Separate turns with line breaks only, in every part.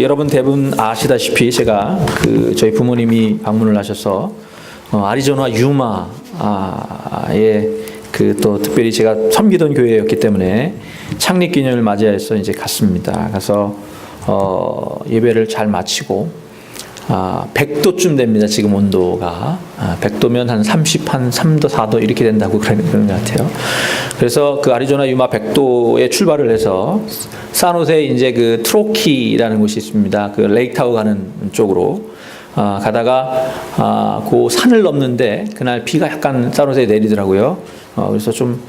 여러분 대부분 아시다시피 제가 저희 부모님이 방문을 하셔서 아리조나 유마에 또 특별히 제가 섬기던 교회였기 때문에 창립 기념을 맞이해서 이제 갔습니다. 가서 예배를 잘 마치고 100도쯤 됩니다. 지금 온도가 100도면 한 3도 4도 이렇게 된다고 그러는 것 같아요. 그래서 그 아리조나 유마 100도에 출발을 해서 산호세 이제 그 트로키라는 곳이 있습니다. 그 레이크 타워 가는 쪽으로 가다가 그 산을 넘는데 그날 비가 약간 산호세에 내리더라고요. 그래서 좀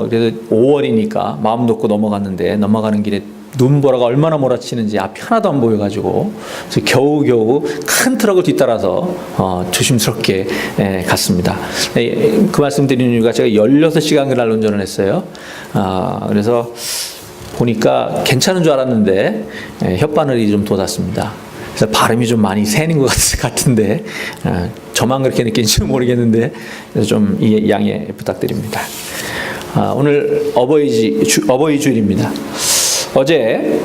그래도 5월이니까 마음 놓고 넘어갔는데 넘어가는 길에 눈보라가 얼마나 몰아치는지 앞이 하나도 안 보여가지고 겨우겨우 큰 트럭을 뒤따라서 조심스럽게 갔습니다. 그 말씀 드리는 이유가 제가 16시간 그날 운전을 했어요. 그래서 보니까 괜찮은 줄 알았는데 혓바늘이 좀 돋았습니다. 그래서 발음이 좀 많이 새는 것 같은데 저만 그렇게 느끼는지 모르겠는데 그래서 좀 양해 부탁드립니다. 오늘 어버이 주일입니다. 어제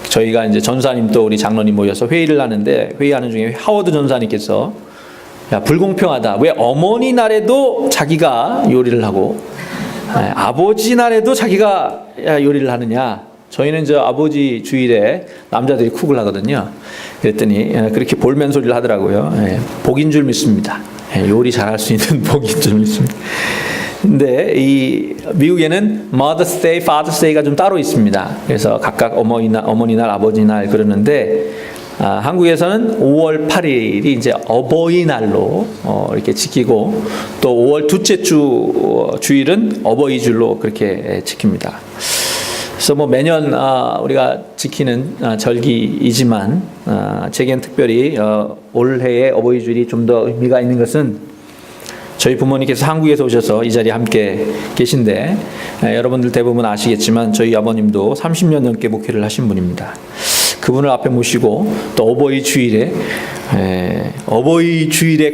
저희가 이제 전사님 또 우리 장로님 모여서 회의를 하는데 회의하는 중에 하워드 전사님께서 불공평하다. 왜 어머니 날에도 자기가 요리를 하고 아버지 날에도 자기가 요리를 하느냐. 저희는 아버지 주일에 남자들이 쿡을 하거든요. 그랬더니 그렇게 볼멘 소리를 하더라고요. 복인 줄 믿습니다. 요리 잘할 수 있는 복인 줄 믿습니다. 근데 이 미국에는 Mother's Day, Father's Day가 좀 따로 있습니다. 그래서 각각 어머니 날, 아버지 날 그러는데 한국에서는 5월 8일이 이제 어버이날로 이렇게 지키고 또 5월 둘째 주일은 어버이줄로 그렇게 지킵니다. 그래서 매년 우리가 지키는 절기이지만 제겐 특별히 올해의 어버이줄이 좀 더 의미가 있는 것은 저희 부모님께서 한국에서 오셔서 이 자리에 함께 계신데 여러분들 대부분 아시겠지만 저희 아버님도 30년 넘게 목회를 하신 분입니다. 그분을 앞에 모시고 또 어버이 주일에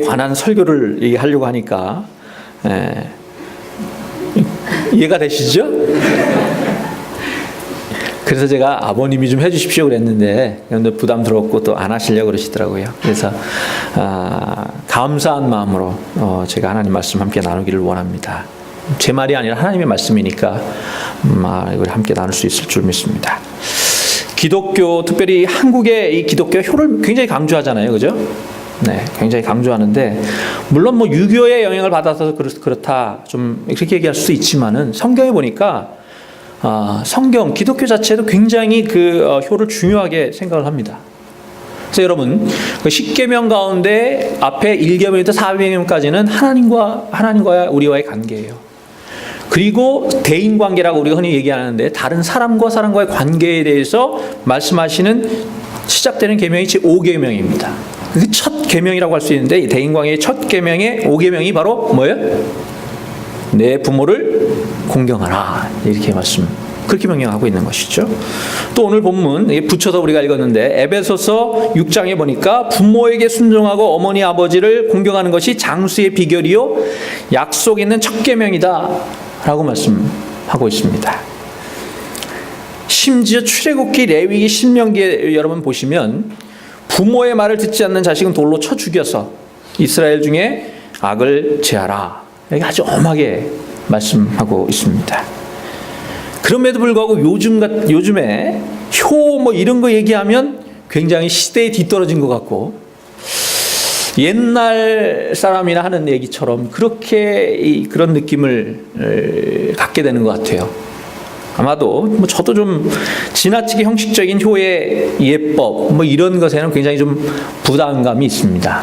관한 설교를 하려고 하니까 이해가 되시죠? 그래서 제가 아버님이 좀 해주십시오 그랬는데 부담스럽고 또 안 하시려고 그러시더라고요. 그래서 감사한 마음으로 제가 하나님 말씀 함께 나누기를 원합니다. 제 말이 아니라 하나님의 말씀이니까 이걸 함께 나눌 수 있을 줄 믿습니다. 기독교, 특별히 한국의 이 기독교 효를 굉장히 강조하잖아요, 그죠? 네, 굉장히 강조하는데 물론 유교의 영향을 받아서 그렇다 좀 그렇게 얘기할 수 있지만은 성경에 보니까 성경, 기독교 자체도 굉장히 그 효를 중요하게 생각을 합니다. 그래서 여러분, 그 10계명 가운데 앞에 1계명부터 4계명까지는 하나님과 우리와의 관계예요. 그리고 대인관계라고 우리가 흔히 얘기하는데 다른 사람과 사람과의 관계에 대해서 말씀하시는 시작되는 계명이 5계명입니다. 그게 첫 계명이라고 할 수 있는데 이 대인관계의 첫 계명의 5계명이 바로 뭐예요? 내 부모를 공경하라 이렇게 그렇게 명령하고 있는 것이죠. 또 오늘 본문 붙여서 우리가 읽었는데 에베소서 6장에 보니까 부모에게 순종하고 어머니 아버지를 공경하는 것이 장수의 비결이요 약속 있는 첫 계명이다 라고 말씀하고 있습니다. 심지어 출애굽기, 레위기, 신명기에 여러분 보시면 부모의 말을 듣지 않는 자식은 돌로 쳐 죽여서 이스라엘 중에 악을 제하라 여기 아주 엄하게 말씀하고 있습니다. 그럼에도 불구하고 요즘에 효 이런 거 얘기하면 굉장히 시대에 뒤떨어진 것 같고 옛날 사람이나 하는 얘기처럼 그런 느낌을 갖게 되는 것 같아요. 아마도 저도 좀 지나치게 형식적인 효의 예법 이런 것에는 굉장히 좀 부담감이 있습니다.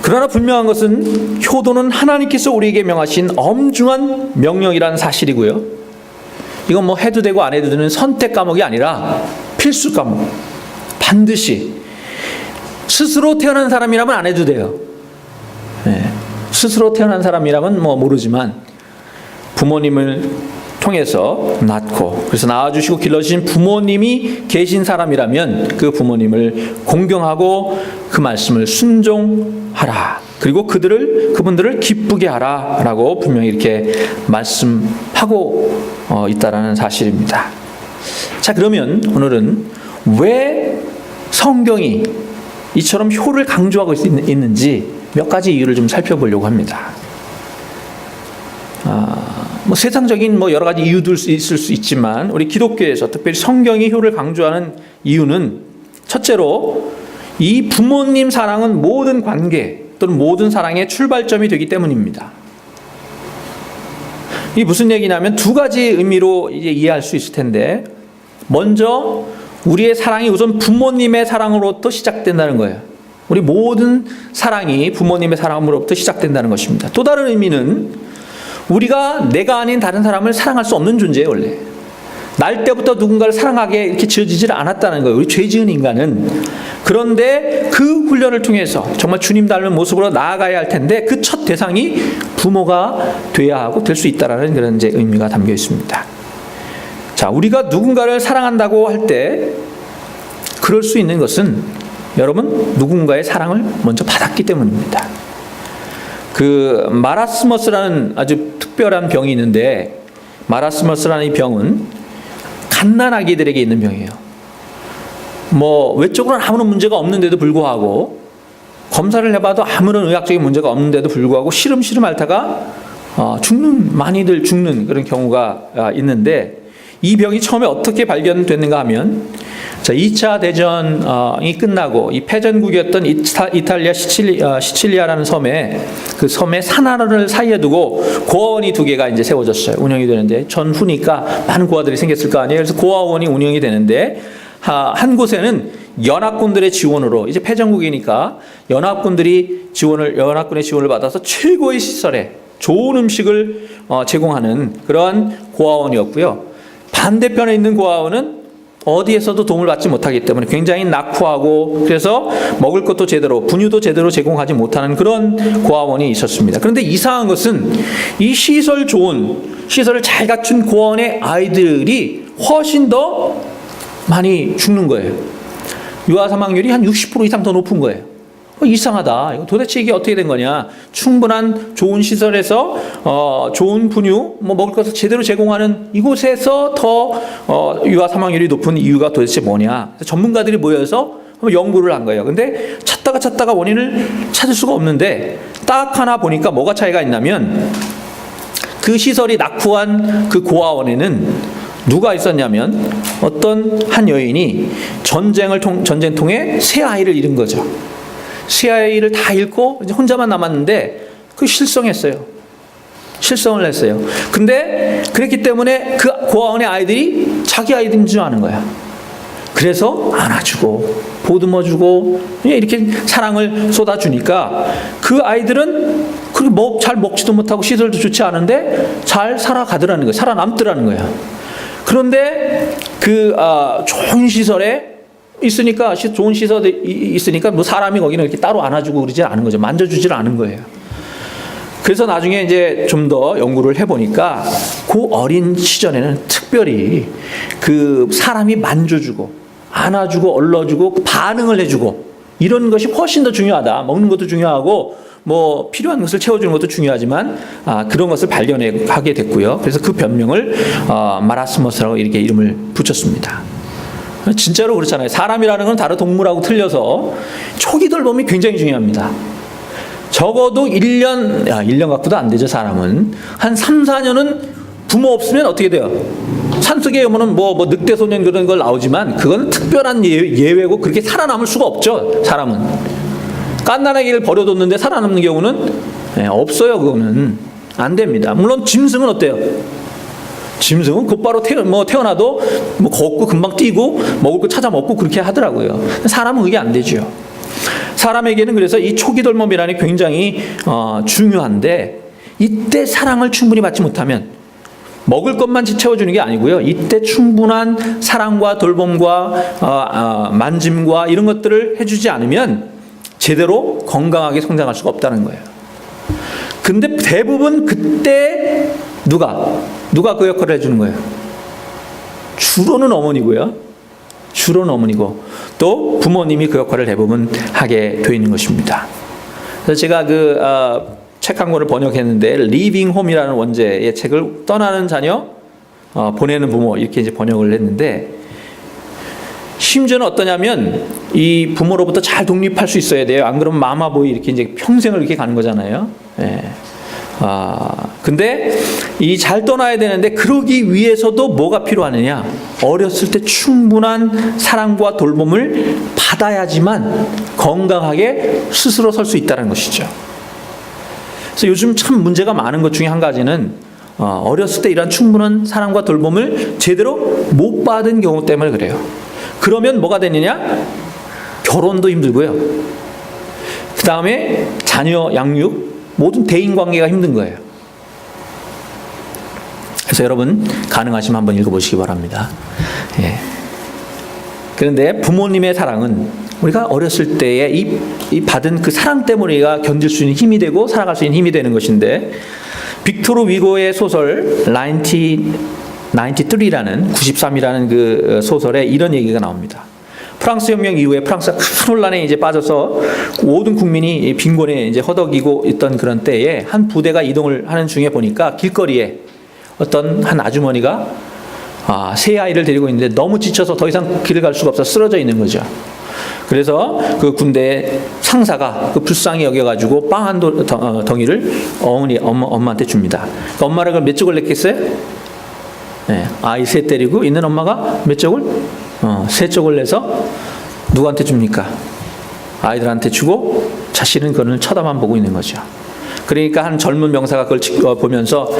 그러나 분명한 것은 효도는 하나님께서 우리에게 명하신 엄중한 명령이라는 사실이고요. 이건 해도 되고 안 해도 되는 선택 과목이 아니라 필수 과목. 반드시 스스로 태어난 사람이라면 안 해도 돼요. 스스로 태어난 사람이라면 모르지만 부모님을 통해서 낳고 그래서 낳아주시고 길러주신 부모님이 계신 사람이라면 그 부모님을 공경하고 그 말씀을 순종하라. 그리고 그분들을 기쁘게 하라라고 분명히 이렇게 말씀하고 있다라는 사실입니다. 자, 그러면 오늘은 왜 성경이 이처럼 효를 강조하고 있는지 몇 가지 이유를 좀 살펴보려고 합니다. 세상적인 여러 가지 이유들 있을 수 있지만 우리 기독교에서 특별히 성경이 효를 강조하는 이유는 첫째로 이 부모님 사랑은 모든 관계 또는 모든 사랑의 출발점이 되기 때문입니다. 이게 무슨 얘기냐면 두 가지 의미로 이제 이해할 수 있을 텐데, 먼저 우리의 사랑이 우선 부모님의 사랑으로부터 시작된다는 거예요. 우리 모든 사랑이 부모님의 사랑으로부터 시작된다는 것입니다. 또 다른 의미는 우리가 내가 아닌 다른 사람을 사랑할 수 없는 존재예요. 원래 날 때부터 누군가를 사랑하게 이렇게 지어지질 않았다는 거예요. 우리 죄 지은 인간은. 그런데 그 훈련을 통해서 정말 주님 닮은 모습으로 나아가야 할 텐데 그 첫 대상이 부모가 돼야 하고 될 수 있다라는 그런 이제 의미가 담겨 있습니다. 자, 우리가 누군가를 사랑한다고 할 때 그럴 수 있는 것은 여러분 누군가의 사랑을 먼저 받았기 때문입니다. 그 마라스머스라는 아주 특별한 병이 있는데, 마라스머스라는 이 병은 갓난아기들에게 있는 병이에요. 외적으로는 아무런 문제가 없는데도 불구하고, 검사를 해봐도 아무런 의학적인 문제가 없는데도 불구하고 시름시름 앓다가 많이들 죽는 그런 경우가 있는데, 이 병이 처음에 어떻게 발견됐는가 하면, 자, 2차 대전이 끝나고 이 패전국이었던 이탈리아 시칠리아라는 섬에, 그 섬에 산하를 사이에 두고 고아원이 2개가 이제 세워졌어요. 운영이 되는데, 전후니까 많은 고아들이 생겼을 거 아니에요. 그래서 고아원이 운영이 되는데, 한 곳에는 연합군들의 지원으로, 이제 패전국이니까 연합군의 지원을 받아서 최고의 시설에 좋은 음식을 제공하는 그러한 고아원이었고요. 반대편에 있는 고아원은 어디에서도 도움을 받지 못하기 때문에 굉장히 낙후하고, 그래서 먹을 것도 제대로, 분유도 제대로 제공하지 못하는 그런 고아원이 있었습니다. 그런데 이상한 것은 이 시설을 잘 갖춘 고아원의 아이들이 훨씬 더 많이 죽는 거예요. 유아 사망률이 한 60% 이상 더 높은 거예요. 이상하다. 도대체 이게 어떻게 된 거냐? 충분한 좋은 시설에서 좋은 분유, 먹을 것을 제대로 제공하는 이곳에서 더 유아 사망률이 높은 이유가 도대체 뭐냐? 전문가들이 모여서 연구를 한 거예요. 근데 찾다가 원인을 찾을 수가 없는데, 딱 하나 보니까 뭐가 차이가 있냐면, 그 시설이 낙후한 그 고아원에는 누가 있었냐면 어떤 한 여인이 전쟁 통해 세 아이를 잃은 거죠. 세 아이를 다 잃고 이제 혼자만 남았는데 실성을 했어요. 근데 그랬기 때문에 그 고아원의 아이들이 자기 아이들인 줄 아는 거야. 그래서 안아주고 보듬어주고 이렇게 사랑을 쏟아주니까 그 아이들은 그렇게 잘 먹지도 못하고 시설도 좋지 않은데 잘 살아가더라는 거야. 살아남더라는 거야. 그런데 좋은 시설에 있으니까, 좋은 시설이 있으니까 사람이 거기는 이렇게 따로 안아주고 그러지 않은 거죠. 만져주질 않은 거예요. 그래서 나중에 이제 좀 더 연구를 해보니까 그 어린 시절에는 특별히 그 사람이 만져주고 안아주고 얼러주고 반응을 해주고 이런 것이 훨씬 더 중요하다. 먹는 것도 중요하고 필요한 것을 채워주는 것도 중요하지만 그런 것을 발견하게 됐고요. 그래서 그 변명을 마라스머스라고 이렇게 이름을 붙였습니다. 진짜로 그렇잖아요. 사람이라는 건 다른 동물하고 틀려서 초기 돌봄이 굉장히 중요합니다. 적어도 1년 갖고도 안 되죠. 사람은 한 3, 4년은 부모 없으면 어떻게 돼요? 산속에 오면은 늑대 소년 그런 걸 나오지만 그건 특별한 예외고 그렇게 살아남을 수가 없죠. 사람은 갓난아기를 버려뒀는데 살아남는 경우는 없어요. 그거는 안 됩니다. 물론 짐승은 어때요? 짐승은 곧바로 태어나도 걷고 금방 뛰고 먹을 거 찾아 먹고 그렇게 하더라고요. 사람은 그게 안 되죠. 사람에게는 그래서 이 초기 돌봄이라는 게 굉장히 중요한데, 이때 사랑을 충분히 받지 못하면 먹을 것만 채워주는 게 아니고요. 이때 충분한 사랑과 돌봄과 만짐과 이런 것들을 해주지 않으면 제대로 건강하게 성장할 수가 없다는 거예요. 근데 대부분 그때 누가 그 역할을 해주는 거예요? 주로는 어머니고요. 주로는 어머니고 또 부모님이 그 역할을 대부분 하게 되어 있는 것입니다. 그래서 제가 책 한 권을 번역했는데 Leaving Home이라는 원제의 책을 떠나는 자녀, 보내는 부모 이렇게 이제 번역을 했는데 심지어는 어떠냐면 이 부모로부터 잘 독립할 수 있어야 돼요. 안 그러면 마마보이 이렇게 이제 평생을 이렇게 가는 거잖아요. 예. 근데 이 잘 떠나야 되는데 그러기 위해서도 뭐가 필요하느냐? 어렸을 때 충분한 사랑과 돌봄을 받아야지만 건강하게 스스로 설 수 있다는 것이죠. 그래서 요즘 참 문제가 많은 것 중에 한 가지는 어렸을 때 이런 충분한 사랑과 돌봄을 제대로 못 받은 경우 때문에 그래요. 그러면 뭐가 되느냐? 결혼도 힘들고요. 그 다음에 자녀 양육, 모든 대인관계가 힘든 거예요. 그래서 여러분 가능하시면 한번 읽어보시기 바랍니다. 예. 그런데 부모님의 사랑은 우리가 어렸을 때에 이 받은 그 사랑 때문에 우리가 견딜 수 있는 힘이 되고 살아갈 수 있는 힘이 되는 것인데, 빅토르 위고의 소설 93이라는 그 소설에 이런 얘기가 나옵니다. 프랑스 혁명 이후에 프랑스가 큰 혼란에 이제 빠져서 모든 국민이 빈곤에 이제 허덕이고 있던 그런 때에 한 부대가 이동을 하는 중에 보니까 길거리에 어떤 한 아주머니가 세 아이를 데리고 있는데 너무 지쳐서 더 이상 길을 갈 수가 없어 쓰러져 있는 거죠. 그래서 그 군대 상사가 그 불쌍히 여겨가지고 빵 한 덩이를 엄마한테 줍니다. 그러니까 엄마가 그걸 몇 쪽을 냈겠어요? 네, 아이 셋 데리고 있는 엄마가 몇 쪽을? 세 쪽을 내서 누구한테 줍니까? 아이들한테 주고 자신은 그걸 쳐다만 보고 있는 거죠. 그러니까 한 젊은 명사가 그걸 보면서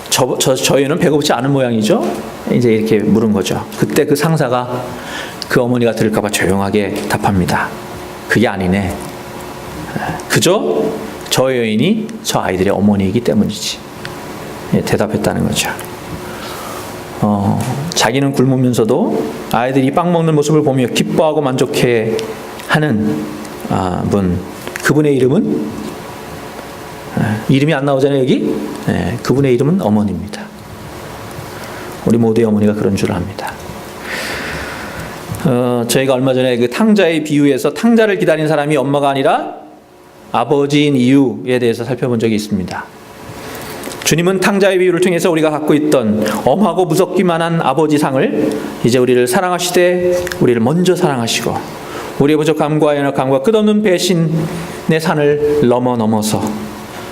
저희는 배고프지 않은 모양이죠? 이제 이렇게 물은 거죠. 그때 그 상사가 그 어머니가 들을까봐 조용하게 답합니다. 그게 아니네. 그저 저 여인이 저 아이들의 어머니이기 때문이지. 예, 대답했다는 거죠. 자기는 굶으면서도 아이들이 빵 먹는 모습을 보며 기뻐하고 만족해 하는 분, 그분의 이름은 이름이 안 나오잖아요 여기. 그분의 이름은 어머니입니다. 우리 모두의 어머니가 그런 줄 압니다. 저희가 얼마 전에 그 탕자의 비유에서 탕자를 기다린 사람이 엄마가 아니라 아버지인 이유에 대해서 살펴본 적이 있습니다. 주님은 탕자의 비유를 통해서 우리가 갖고 있던 엄하고 무섭기만 한 아버지 상을 이제 우리를 사랑하시되 우리를 먼저 사랑하시고 우리의 부족함과 연약함과 끝없는 배신의 산을 넘어서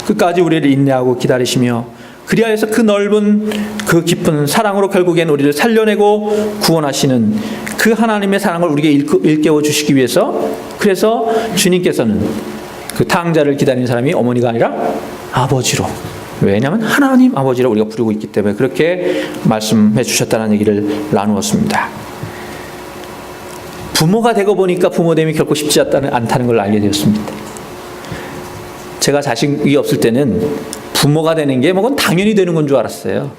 끝까지 우리를 인내하고 기다리시며 그리하여서 그 넓은 그 깊은 사랑으로 결국엔 우리를 살려내고 구원하시는 그 하나님의 사랑을 우리에게 일깨워 주시기 위해서, 그래서 주님께서는 그 탕자를 기다리는 사람이 어머니가 아니라 아버지로, 왜냐하면 하나님 아버지로 우리가 부르고 있기 때문에 그렇게 말씀해 주셨다는 얘기를 나누었습니다. 부모가 되고 보니까 부모됨이 결코 쉽지 않다는 걸 알게 되었습니다. 제가 자식이 없을 때는 부모가 되는 게 뭐건 당연히 되는 건 줄 알았어요.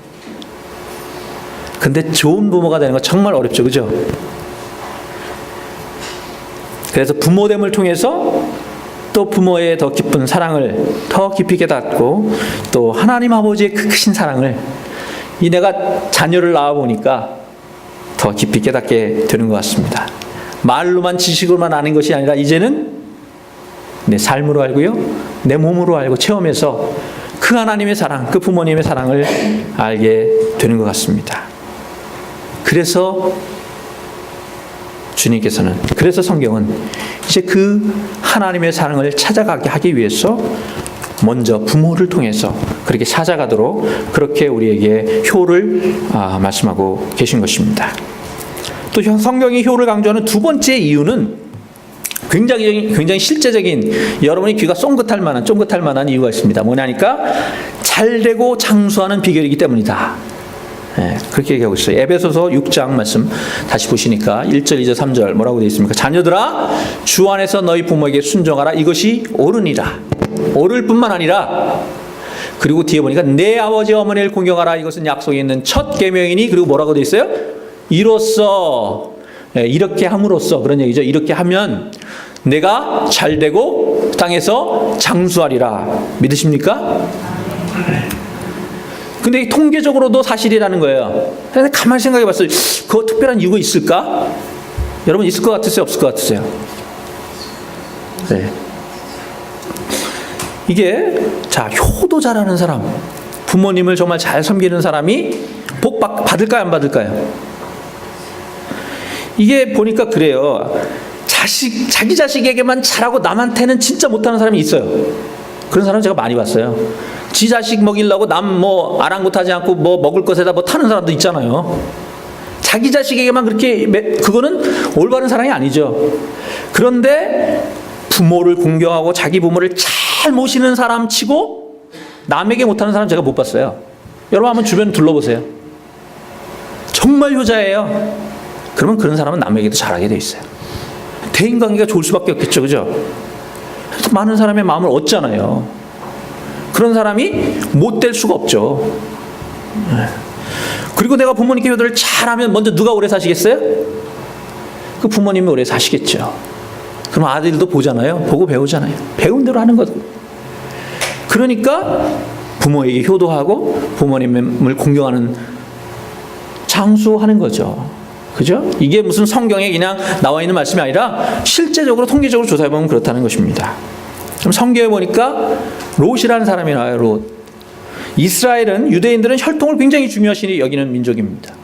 근데 좋은 부모가 되는 건 정말 어렵죠, 그죠? 그래서 부모됨을 통해서 또 부모의 더 깊은 사랑을 더 깊이 깨닫고 또 하나님 아버지의 그 크신 사랑을 이 내가 자녀를 낳아 보니까 더 깊이 깨닫게 되는 것 같습니다. 말로만 지식으로만 아는 것이 아니라 이제는 내 삶으로 알고요, 내 몸으로 알고 체험해서 그 하나님의 사랑, 그 부모님의 사랑을 알게 되는 것 같습니다. 그래서 주님께서는, 그래서 성경은 이제 그 하나님의 사랑을 찾아가게 하기 위해서 먼저 부모를 통해서 그렇게 찾아가도록 그렇게 우리에게 효를 말씀하고 계신 것입니다. 또 성경이 효를 강조하는 두 번째 이유는 굉장히 실제적인, 여러분이 귀가 쫑긋할 만한 이유가 있습니다. 뭐냐니까 잘되고 장수하는 비결이기 때문이다. 네, 그렇게 얘기하고 있어요. 에베소서 6장 말씀 다시 보시니까 1절, 2절, 3절 뭐라고 되어 있습니까? 자녀들아, 주 안에서 너희 부모에게 순종하라. 이것이 옳으니라. 옳을 뿐만 아니라, 그리고 뒤에 보니까 내 아버지 어머니를 공경하라. 이것은 약속이 있는 첫 계명이니, 그리고 뭐라고 되어 있어요? 이로써, 이렇게 함으로써, 그런 얘기죠. 이렇게 하면 내가 잘되고 땅에서 장수하리라. 믿으십니까? 근데 통계적으로도 사실이라는 거예요. 그래서 가만히 생각해 봤어요. 그 특별한 이유가 있을까? 여러분 있을 것 같으세요? 없을 것 같으세요? 네. 이게, 자, 효도 잘하는 사람, 부모님을 정말 잘 섬기는 사람이 복 받을까요? 안 받을까요? 이게 보니까 그래요. 자기 자식에게만 잘하고 남한테는 진짜 못하는 사람이 있어요. 그런 사람 제가 많이 봤어요. 지 자식 먹이려고 남 뭐 아랑곳하지 않고 뭐 먹을 것에다 뭐 타는 사람도 있잖아요. 자기 자식에게만 그렇게, 그거는 올바른 사랑이 아니죠. 그런데 부모를 공경하고 자기 부모를 잘 모시는 사람 치고 남에게 못하는 사람 제가 못 봤어요. 여러분 한번 주변 둘러보세요. 정말 효자예요. 그러면 그런 사람은 남에게도 잘하게 돼 있어요. 대인관계가 좋을 수밖에 없겠죠. 그죠? 많은 사람의 마음을 얻잖아요. 그런 사람이 못 될 수가 없죠. 그리고 내가 부모님께 효도를 잘하면 먼저 누가 오래 사시겠어요? 그 부모님이 오래 사시겠죠. 그럼 아들도 보잖아요. 보고 배우잖아요. 배운 대로 하는 거죠. 그러니까 부모에게 효도하고 부모님을 공경하는 장수하는 거죠. 그죠? 이게 무슨 성경에 그냥 나와 있는 말씀이 아니라 실제적으로 통계적으로 조사해보면 그렇다는 것입니다. 그럼 성경에 보니까 롯이라는 사람이 나와요. 롯. 이스라엘은, 유대인들은 혈통을 굉장히 중요시 여기는 민족입니다.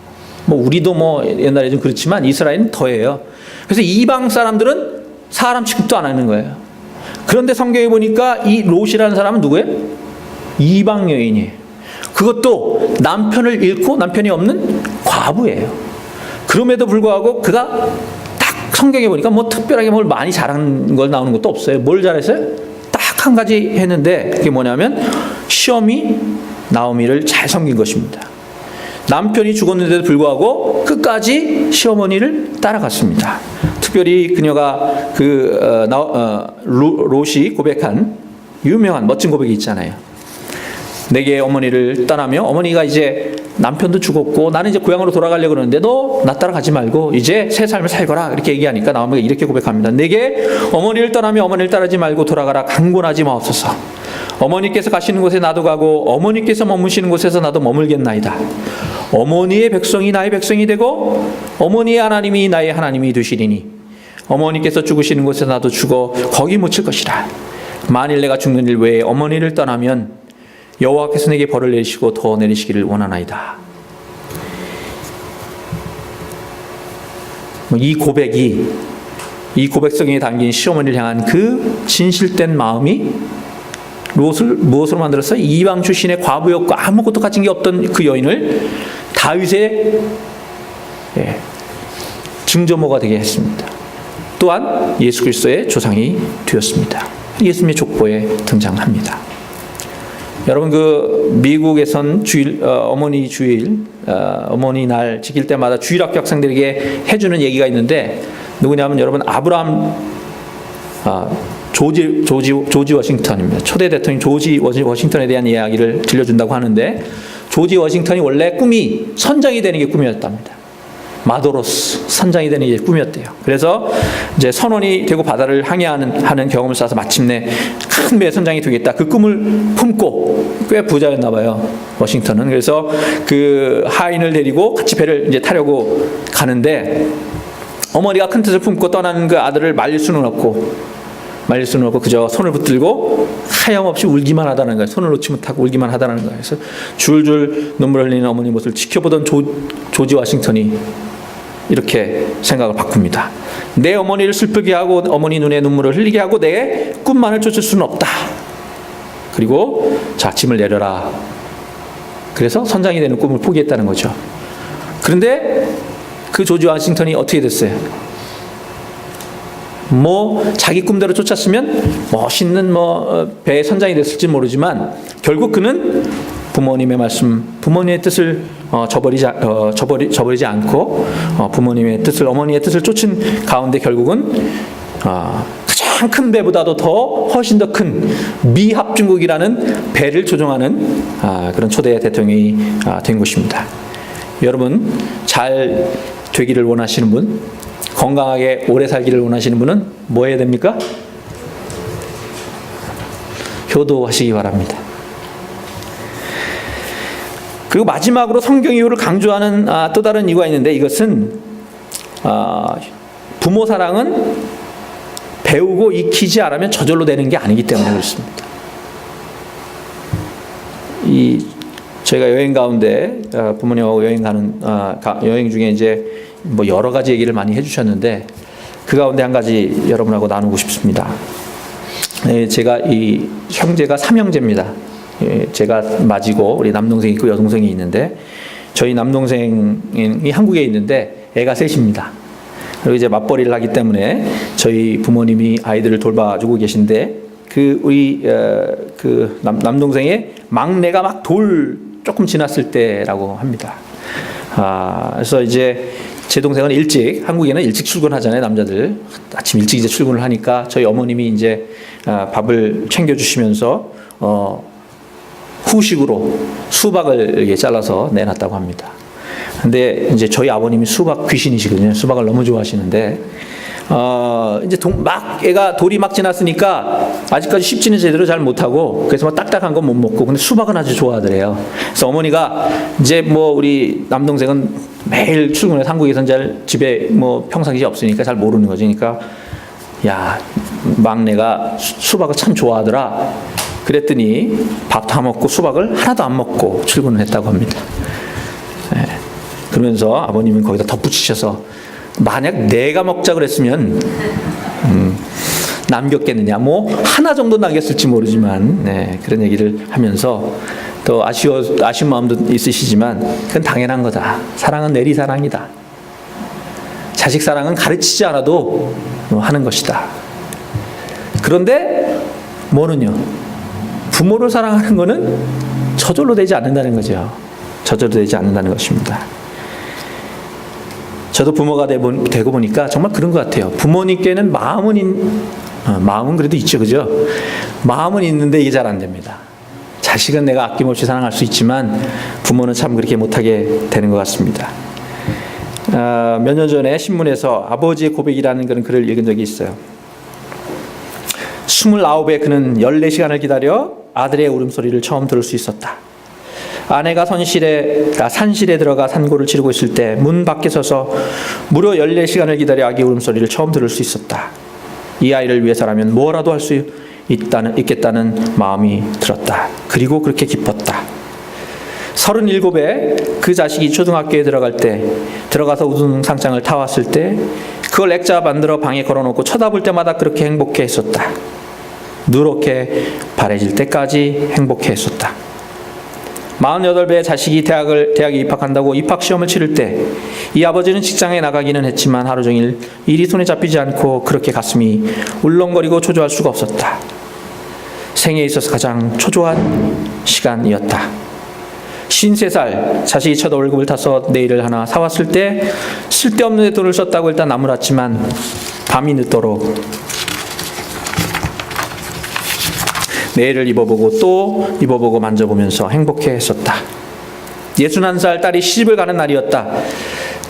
뭐 우리도 뭐 옛날에 좀 그렇지만 이스라엘은 더해요. 그래서 이방 사람들은 사람 취급도 안 하는 거예요. 그런데 성경에 보니까 이 롯이라는 사람은 누구예요? 이방 여인이에요. 그것도 남편을 잃고 남편이 없는 과부예요. 그럼에도 불구하고 그가 딱 성경에 보니까 뭐 특별하게 뭘 많이 잘한 걸 나오는 것도 없어요. 뭘 잘했어요? 딱 한 가지 했는데 그게 뭐냐면 시어미 나오미를 잘 섬긴 것입니다. 남편이 죽었는데도 불구하고 끝까지 시어머니를 따라갔습니다. 특별히 그녀가 롯이 고백한 유명한 멋진 고백이 있잖아요. 내게 어머니를 떠나며, 어머니가 이제 남편도 죽었고 나는 이제 고향으로 돌아가려고 그러는데 너 나 따라가지 말고 이제 새 삶을 살거라, 이렇게 얘기하니까 나오미가 이렇게 고백합니다. 내게 어머니를 떠나며 어머니를 따르지 말고 돌아가라. 강권하지 마옵소서. 어머니께서 가시는 곳에 나도 가고 어머니께서 머무시는 곳에서 나도 머물겠나이다. 어머니의 백성이 나의 백성이 되고 어머니의 하나님이 나의 하나님이 되시리니 어머니께서 죽으시는 곳에 나도 죽어 거기 묻힐 것이라. 만일 내가 죽는 일 외에 어머니를 떠나면 여호와께서 내게 벌을 내리시고 더 내리시기를 원하나이다. 이 고백이, 이 고백성에 담긴 시어머니를 향한 그 진실된 마음이 롯을 무엇으로 만들었어요? 이방 출신의 과부였고 아무것도 가진 게 없던 그 여인을 다윗의 증조모가 되게 했습니다. 또한 예수 그리스도의 조상이 되었습니다. 예수님의 족보에 등장합니다. 여러분 미국에선 주일, 어머니 주일, 어머니 날 지킬 때마다 주일학교 학생들에게 해주는 얘기가 있는데 누구냐면 여러분 아브라함 조지 워싱턴입니다. 초대 대통령 조지 워싱턴에 대한 이야기를 들려준다고 하는데 조지 워싱턴이 원래 꿈이 선장이 되는 게 꿈이었답니다. 마도로스 선장이 되는 게 꿈이었대요. 그래서 이제 선원이 되고 바다를 항해하는 경험을 쌓아서 마침내 큰 배 선장이 되겠다. 그 꿈을 품고 꽤 부자였나 봐요. 워싱턴은. 그래서 그 하인을 데리고 같이 배를 이제 타려고 가는데 어머니가 큰 뜻을 품고 떠나는 그 아들을 말릴 수는 없고 그저 손을 붙들고 하염없이 울기만 하다는 거예요. 손을 놓지 못하고 울기만 하다는 거예요. 그래서 줄줄 눈물 흘리는 어머니 모습을 지켜보던 조지 워싱턴이 이렇게 생각을 바꿉니다. 내 어머니를 슬프게 하고 어머니 눈에 눈물을 흘리게 하고 내 꿈만을 쫓을 수는 없다. 그리고 자, 짐을 내려라. 그래서 선장이 되는 꿈을 포기했다는 거죠. 그런데 그 조지 워싱턴이 어떻게 됐어요? 자기 꿈대로 쫓았으면 멋있는 배의 선장이 됐을지 모르지만 결국 그는 부모님의 말씀, 부모님의 뜻을 저버리지 않고 부모님의 뜻을, 어머니의 뜻을 쫓은 가운데 결국은 가장 큰 배보다도 훨씬 더 큰 미합중국이라는 배를 조종하는 그런 초대 대통령이 된 것입니다. 여러분 잘 되기를 원하시는 분, 건강하게 오래 살기를 원하시는 분은 뭐 해야 됩니까? 효도하시기 바랍니다. 그리고 마지막으로 성경의 효를 강조하는 또 다른 이유가 있는데 이것은 부모 사랑은 배우고 익히지 않으면 저절로 되는 게 아니기 때문에 그렇습니다. 저희가 여행 가운데 부모님하고 여행 중에 이제 뭐 여러 가지 얘기를 많이 해주셨는데 그 가운데 한 가지 여러분하고 나누고 싶습니다. 제가 이 형제가 3형제입니다. 제가 맞이고 우리 남동생이 있고 여동생이 있는데 저희 남동생이 한국에 있는데 애가 셋입니다. 그리고 이제 맞벌이를 하기 때문에 저희 부모님이 아이들을 돌봐주고 계신데 우리 남동생의 막내가 막 조금 지났을 때라고 합니다. 그래서 이제 제 동생은 한국에는 일찍 출근하잖아요, 남자들. 아침 일찍 이제 출근을 하니까 저희 어머님이 이제 밥을 챙겨주시면서 후식으로 수박을 이렇게 잘라서 내놨다고 합니다. 근데 이제 저희 아버님이 수박 귀신이시거든요. 수박을 너무 좋아하시는데, 이제 애가 돌이 막 지났으니까 아직까지 씹지는 제대로 잘 못하고 그래서 막 딱딱한 건 못 먹고 근데 수박은 아주 좋아하더래요. 그래서 어머니가 이제 뭐 우리 남동생은 매일 출근해서 한국에선 잘 집에 뭐 평상시에 없으니까 잘 모르는 거지. 그러니까 야, 막내가 수박을 참 좋아하더라. 그랬더니 밥 다 먹고 수박을 하나도 안 먹고 출근을 했다고 합니다. 그러면서 아버님은 거기다 덧붙이셔서 만약 내가 먹자 그랬으면 남겼겠느냐, 뭐 하나 정도 남겼을지 모르지만 그런 얘기를 하면서 또 아쉬운 마음도 있으시지만 그건 당연한 거다. 사랑은 내리사랑이다. 자식 사랑은 가르치지 않아도 하는 것이다. 그런데 뭐는요? 부모를 사랑하는 것은 저절로 되지 않는다는 거죠. 저절로 되지 않는다는 것입니다. 저도 부모가 되고 보니까 정말 그런 것 같아요. 부모님께는 마음은 그래도 있죠, 그죠? 마음은 있는데 이게 잘 안 됩니다. 자식은 내가 아낌없이 사랑할 수 있지만 부모는 참 그렇게 못하게 되는 것 같습니다. 몇 년 전에 신문에서 아버지의 고백이라는 그런 글을 읽은 적이 있어요. 29에 그는 14시간을 기다려 아들의 울음소리를 처음 들을 수 있었다. 아내가 산실에 들어가 산고를 치르고 있을 때 문 밖에 서서 무려 14시간을 기다려 아기 울음소리를 처음 들을 수 있었다. 이 아이를 위해서라면 뭐라도 할 수 있겠다는 마음이 들었다. 그리고 그렇게 기뻤다. 37에 그 자식이 초등학교에 들어가서 우등상장을 타왔을 때 그걸 액자 만들어 방에 걸어놓고 쳐다볼 때마다 그렇게 행복해 했었다. 누렇게 바래질 때까지 행복해 했었다. 48배 자식이 대학에 입학한다고 입학시험을 치를 때 이 아버지는 직장에 나가기는 했지만 하루 종일 일이 손에 잡히지 않고 그렇게 가슴이 울렁거리고 초조할 수가 없었다. 생애에 있어서 가장 초조한 시간이었다. 53살 자식이 첫 월급을 타서 네일을 하나 사왔을 때 쓸데없는 데 돈을 썼다고 일단 나무랐지만 밤이 늦도록 네일을 입어보고 또 입어보고 만져보면서 행복해했었다. 61살 딸이 시집을 가는 날이었다.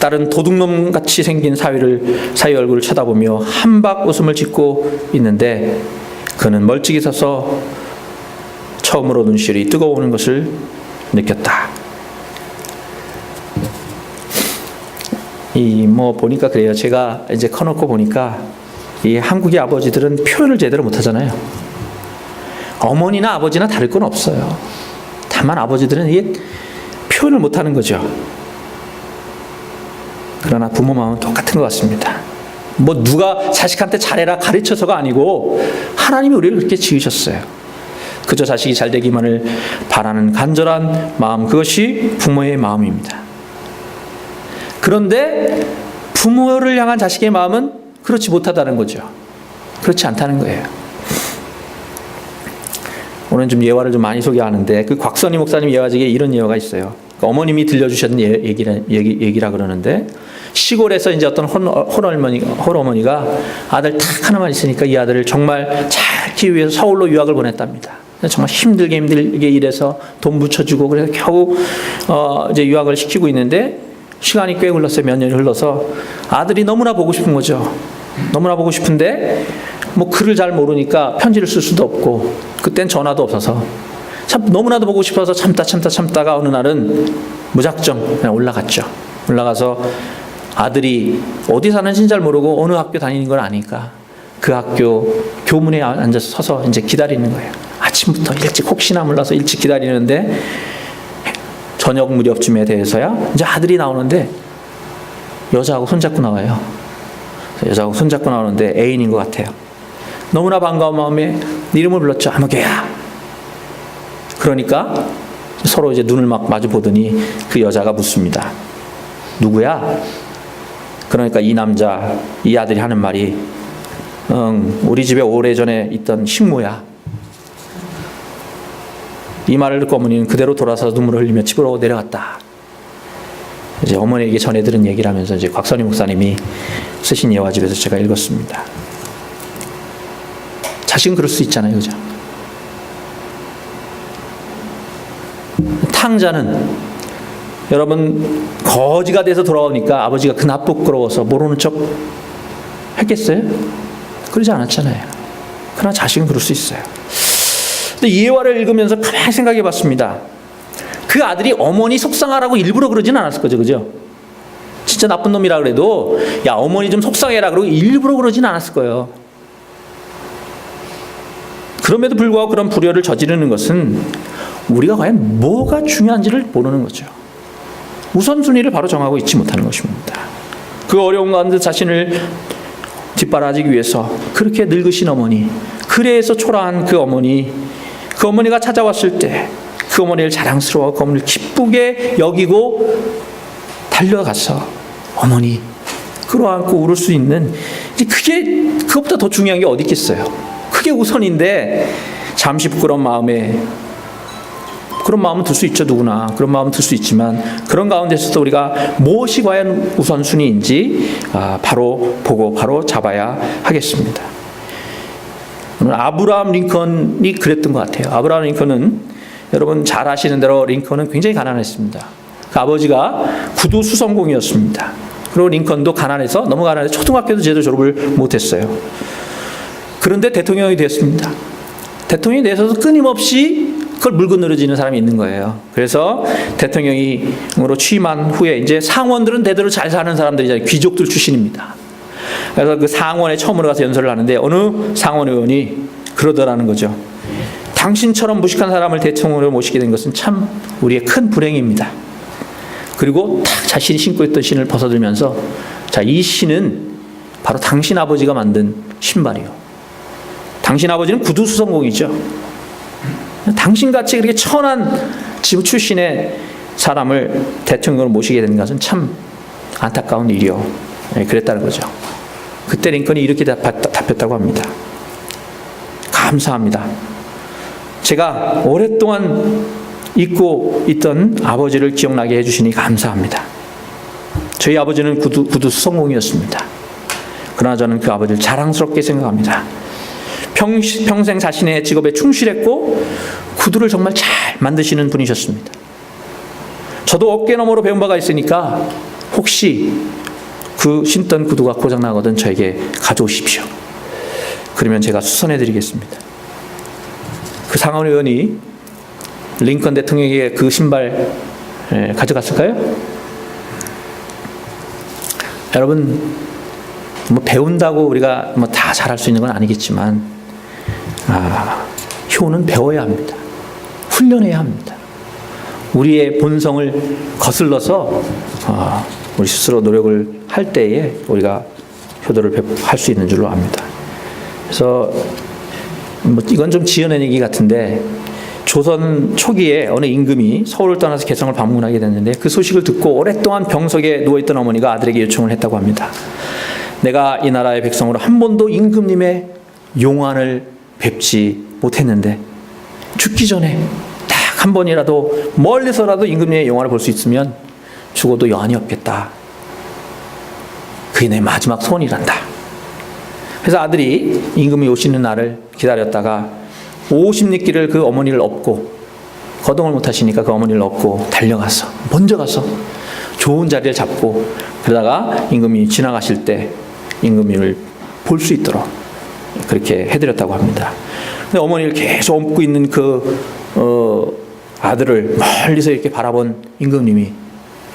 딸은 도둑놈같이 생긴 사위 얼굴을 쳐다보며 한박 웃음을 짓고 있는데 그는 멀찍이 서서 처음으로 눈시울이 뜨거워오는 것을 느꼈다. 보니까 그래요. 제가 이제 커놓고 보니까 이 한국의 아버지들은 표현을 제대로 못하잖아요. 어머니나 아버지나 다를 건 없어요. 다만 아버지들은 이게 표현을 못하는 거죠. 그러나 부모 마음은 똑같은 것 같습니다. 누가 자식한테 잘해라 가르쳐서가 아니고 하나님이 우리를 그렇게 지으셨어요. 그저 자식이 잘 되기만을 바라는 간절한 마음, 그것이 부모의 마음입니다. 그런데 부모를 향한 자식의 마음은 그렇지 못하다는 거죠. 그렇지 않다는 거예요. 오늘 좀 예화를 좀 많이 소개하는데 그 곽선희 목사님 예화 중에 이런 예화가 있어요. 어머님이 들려주셨던 얘기라 그러는데 시골에서 이제 어떤 홀어머니가 아들 딱 하나만 있으니까 이 아들을 정말 잘 키우기 위해서 서울로 유학을 보냈답니다. 정말 힘들게 일해서 돈 붙여주고 그래서 겨우 이제 유학을 시키고 있는데 시간이 꽤 흘렀어요. 몇 년이 흘러서 아들이 너무나 보고 싶은 거죠. 너무나 보고 싶은데 글을 잘 모르니까 편지를 쓸 수도 없고 그땐 전화도 없어서 참 너무나도 보고 싶어서 참다가 어느 날은 무작정 그냥 올라갔죠. 올라가서 아들이 어디 사는지는 잘 모르고 어느 학교 다니는 걸 아니까 그 학교 교문에 앉아서 서서 이제 기다리는 거예요. 아침부터 일찍 혹시나 몰라서 일찍 기다리는데 저녁 무렵쯤에 대해서야 이제 아들이 나오는데 여자하고 손잡고 나와요. 여자하고 손잡고 나오는데 애인인 것 같아요. 너무나 반가운 마음에 네 이름을 불렀죠. 아무개야. 그러니까 서로 이제 눈을 막 마주 보더니 그 여자가 묻습니다. 누구야? 그러니까 이 남자, 이 아들이 하는 말이 우리 집에 오래전에 있던 식모야. 이 말을 듣고 어머니는 그대로 돌아서 눈물을 흘리며 집으로 내려갔다. 이제 어머니에게 전해 들은 얘기를 하면서 이제 곽선희 목사님이 쓰신 예화집에서 제가 읽었습니다. 자식은 그럴 수 있잖아요, 그죠? 탕자는 여러분 거지가 돼서 돌아오니까 아버지가 그나 부끄러워서 모르는 척 했겠어요? 그러지 않았잖아요. 그러나 자식은 그럴 수 있어요. 근데 이 예화를 읽으면서 가만히 생각해 봤습니다. 그 아들이 어머니 속상하라고 일부러 그러진 않았을 거죠, 그죠? 진짜 나쁜 놈이라 그래도 야 어머니 좀 속상해라 그러고 일부러 그러진 않았을 거예요. 그럼에도 불구하고 그런 불효를 저지르는 것은 우리가 과연 뭐가 중요한지를 모르는 거죠. 우선순위를 바로 정하고 있지 못하는 것입니다. 그 어려운 가운데 자신을 뒷바라지기 위해서 그렇게 늙으신 어머니, 그래서 초라한 그 어머니가 찾아왔을 때 그 어머니를 자랑스러워 그 어머니를 기쁘게 여기고 달려가서 어머니 끌어안고 울을 수 있는, 이제 그것보다 더 중요한 게 어디 있겠어요. 그게 우선인데 잠시 부끄러운 마음에, 그런 마음은 들 수 있죠, 누구나. 그런 마음은 들 수 있지만 그런 가운데서도 우리가 무엇이 과연 우선순위인지 바로 보고 바로 잡아야 하겠습니다. 오늘 아브라함 링컨이 그랬던 것 같아요. 아브라함 링컨은 여러분 잘 아시는 대로 링컨은 굉장히 가난했습니다. 그 아버지가 구두 수성공이었습니다. 그리고 링컨도 가난해서, 너무 가난해서 초등학교도 제대로 졸업을 못했어요. 그런데 대통령이 됐습니다. 대통령이 돼서도 끊임없이 그걸 물고 늘어지는 사람이 있는 거예요. 그래서 대통령으로 취임한 후에 이제 상원들은 대대로 잘 사는 사람들이잖아요. 귀족들 출신입니다. 그래서 그 상원에 처음으로 가서 연설을 하는데 어느 상원 의원이 그러더라는 거죠. 당신처럼 무식한 사람을 대통령으로 모시게 된 것은 참 우리의 큰 불행입니다. 그리고 딱 자신이 신고 있던 신을 벗어들면서, 자, 이 신은 바로 당신 아버지가 만든 신발이요. 당신 아버지는 구두 수성공이죠. 당신같이 그렇게 천한 집 출신의 사람을 대통령으로 모시게 된 것은 참 안타까운 일이요. 네, 그랬다는 거죠. 그때 링컨이 이렇게 답했다고 합니다. 감사합니다. 제가 오랫동안 잊고 있던 아버지를 기억나게 해주시니 감사합니다. 저희 아버지는 구두 수성공이었습니다. 그러나 저는 그 아버지를 자랑스럽게 생각합니다. 평생 자신의 직업에 충실했고 구두를 정말 잘 만드시는 분이셨습니다. 저도 어깨너머로 배운 바가 있으니까 혹시 그 신던 구두가 고장나거든 저에게 가져오십시오. 그러면 제가 수선해드리겠습니다. 그 상원 의원이 링컨 대통령에게 그 신발 가져갔을까요? 여러분, 뭐 배운다고 우리가 뭐 다 잘할 수 있는 건 아니겠지만 효는 배워야 합니다. 훈련해야 합니다. 우리의 본성을 거슬러서 우리 스스로 노력을 할 때에 우리가 효도를 할 수 있는 줄로 압니다. 그래서 뭐 이건 좀 지어낸 얘기 같은데, 조선 초기에 어느 임금이 서울을 떠나서 개성을 방문하게 됐는데 그 소식을 듣고 오랫동안 병석에 누워있던 어머니가 아들에게 요청을 했다고 합니다. 내가 이 나라의 백성으로 한 번도 임금님의 용안을 뵙지 못했는데 죽기 전에 딱 한 번이라도 멀리서라도 임금님의 용안을 볼 수 있으면 죽어도 여한이 없겠다. 그게 내 마지막 소원이란다. 그래서 아들이 임금이 오시는 날을 기다렸다가 50리길을 그 어머니를 업고, 거동을 못하시니까 그 어머니를 업고 달려가서 먼저 가서 좋은 자리를 잡고, 그러다가 임금이 지나가실 때 임금님을 볼 수 있도록 그렇게 해드렸다고 합니다. 근데 어머니를 계속 업고 있는 그 아들을 멀리서 이렇게 바라본 임금님이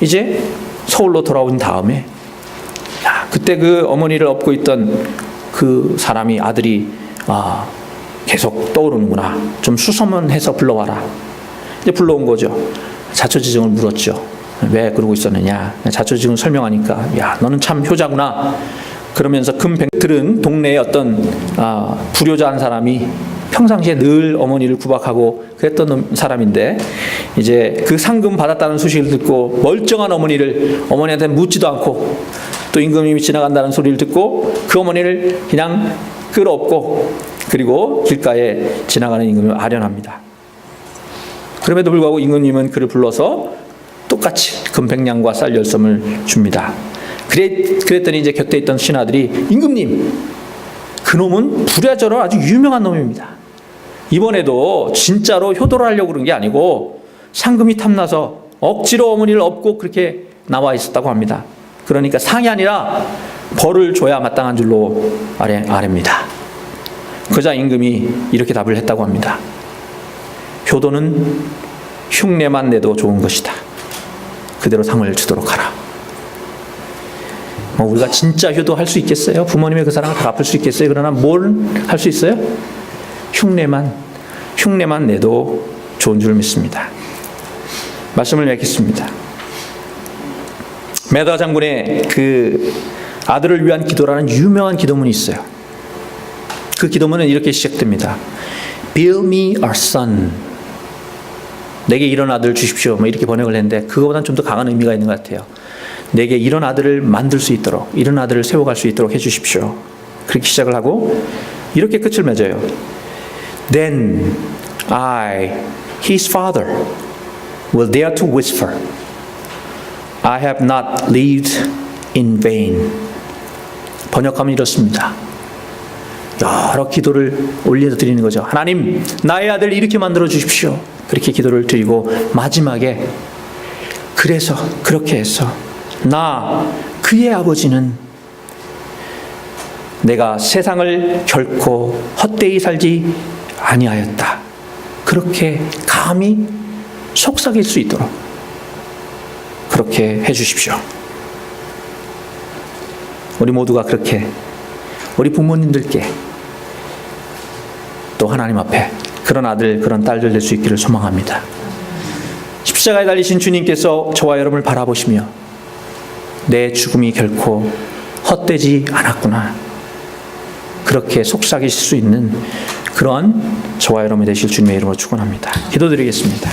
이제 서울로 돌아온 다음에, 그때 그 어머니를 업고 있던 그 사람이, 아들이 계속 떠오르는구나. 좀 수소문해서 불러와라. 이제 불러온 거죠. 자초지종을 물었죠. 왜 그러고 있었느냐. 자초지종 설명하니까 야 너는 참 효자구나. 그러면서 금뱅틀은 동네에 어떤 불효자한 사람이 평상시에 늘 어머니를 구박하고 그랬던 사람인데 이제 그 상금 받았다는 소식을 듣고 멀쩡한 어머니한테 묻지도 않고 또 임금님이 지나간다는 소리를 듣고 그 어머니를 그냥 끌어업고 그리고 길가에 지나가는 임금님을 아련합니다. 그럼에도 불구하고 임금님은 그를 불러서 똑같이 금백냥과 쌀 10섬을 줍니다. 그랬더니 이제 곁에 있던 신하들이 임금님, 그놈은 불야저로 아주 유명한 놈입니다. 이번에도 진짜로 효도를 하려고 그런 게 아니고 상금이 탐나서 억지로 어머니를 업고 그렇게 나와 있었다고 합니다. 그러니까 상이 아니라 벌을 줘야 마땅한 줄로 아랍니다. 그러자 임금이 이렇게 답을 했다고 합니다. 효도는 흉내만 내도 좋은 것이다. 그대로 상을 주도록 하라. 우리가 진짜 효도할 수 있겠어요? 부모님의 그 사랑을 다 갚을 수 있겠어요? 그러나 뭘 할 수 있어요? 흉내만 내도 좋은 줄 믿습니다. 말씀을 맺겠습니다. 메다 장군의 그 아들을 위한 기도라는 유명한 기도문이 있어요. 그 기도문은 이렇게 시작됩니다. Build me a son. 내게 이런 아들을 주십시오. 이렇게 번역을 했는데 그거보다는 좀 더 강한 의미가 있는 것 같아요. 내게 이런 아들을 만들 수 있도록, 이런 아들을 세워갈 수 있도록 해주십시오. 그렇게 시작을 하고 이렇게 끝을 맺어요. Then I, his father, will dare to whisper, I have not lived in vain. 번역하면 이렇습니다. 여러 기도를 올려드리는 거죠. 하나님, 나의 아들을 이렇게 만들어 주십시오. 그렇게 기도를 드리고 마지막에 그래서 그렇게 해서 나 그의 아버지는 내가 세상을 결코 헛되이 살지 아니하였다. 그렇게 감히 속삭일 수 있도록 그렇게 해주십시오. 우리 모두가 그렇게 우리 부모님들께 또 하나님 앞에 그런 아들 그런 딸들 될 수 있기를 소망합니다. 십자가에 달리신 주님께서 저와 여러분을 바라보시며 내 죽음이 결코 헛되지 않았구나, 그렇게 속삭이실 수 있는 그러한 저와 여러분이 되실 주님의 이름으로 축원합니다. 기도드리겠습니다.